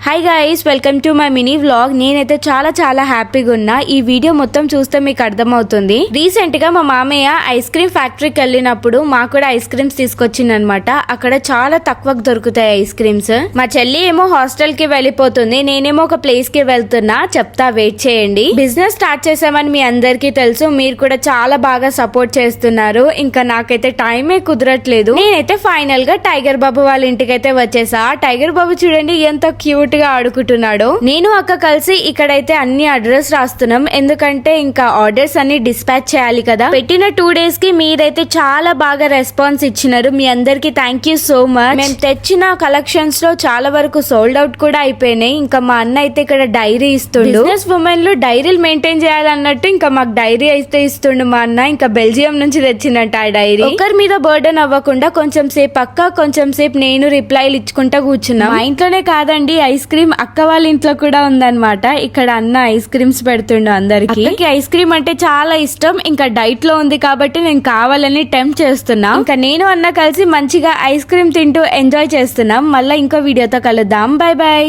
Hi guys, welcome to my mini vlog. నేనైతే చాలా హ్యాపీగా ఉన్నా. ఈ వీడియో మొత్తం చూస్తే మీకు అర్థమవుతుంది. రీసెంట్ గా మా మామయ్య ఐస్ క్రీమ్ ఫ్యాక్టరీకి వెళ్ళినప్పుడు మాకు కూడా ఐస్ క్రీమ్స్ తీసుకొచ్చిందనమాట. అక్కడ చాలా తక్కువకు దొరుకుతాయి ఐస్ క్రీమ్స్. మా చెల్లి ఏమో హాస్టల్ కి వెళ్ళిపోతుంది, నేనేమో ఒక ప్లేస్ కి వెళ్తున్నా. చెప్తా, వెయిట్ చేయండి. బిజినెస్ స్టార్ట్ చేసామని మీ అందరికీ తెలుసు. మీరు కూడా చాలా బాగా సపోర్ట్ చేస్తున్నారు. ఇంకా నాకైతే టైమే కుదరట్లేదు. నేనైతే ఫైనల్ గా టైగర్ బాబు వాళ్ళ ఇంటికైతే వచ్చేసా. టైగర్ బాబు చూడండి ఎంత క్యూట్ గా ఆడుకుంటున్నాడు. నేను అక్క కలిసి ఇక్కడైతే అన్ని అడ్రస్ రాస్తున్నాం, ఎందుకంటే ఇంకా ఆర్డర్స్ అన్ని డిస్పాచ్ చేయాలి కదా. పెట్టిన 2 days కి మీరైతే చాలా బాగా రెస్పాన్స్ ఇచ్చినారు. మీ అందరికి థ్యాంక్ యూ సో మచ్. మేము తెచ్చిన కలెక్షన్స్ లో చాలా వరకు సోల్డ్ అవుట్ కూడా అయిపోయినాయి. ఇంకా మా అన్న అయితే ఇక్కడ డైరీ ఇస్తుండు. బిజినెస్ ఉమెన్ లో డైరీలు మెయింటైన్ చేయాలన్నట్టు ఇంకా మాకు డైరీ అయితే ఇస్తుండు మా అన్న. ఇంకా బెల్జియం నుంచి తెచ్చినట్టు ఆ డైరీ. ఒకరి మీద బర్డెన్ అవ్వకుండా కొంచెం సేపు అక్క, కొంచెం సేపు నేను రిప్లైలు ఇచ్చుకుంటా కూర్చున్నా. మా ఇంట్లోనే కాదండి, ఐస్ క్రీమ్ అక్క వాళ్ళ ఇంట్లో కూడా ఉందన్నమాట. ఇక్కడ అన్న ఐస్ క్రీమ్స్ పెడుతుండు అందరికి. ఐస్ క్రీమ్ అంటే చాలా ఇష్టం. ఇంకా డైట్ లో ఉంది కాబట్టి నేను కావాలని టెంప్ట్ చేస్తున్నా. ఇంకా నేను అన్న కలిసి మంచిగా ఐస్ క్రీమ్ తింటూ ఎంజాయ్ చేస్తున్నాం. మళ్ళీ ఇంకో వీడియోతో కలుద్దాం. By by.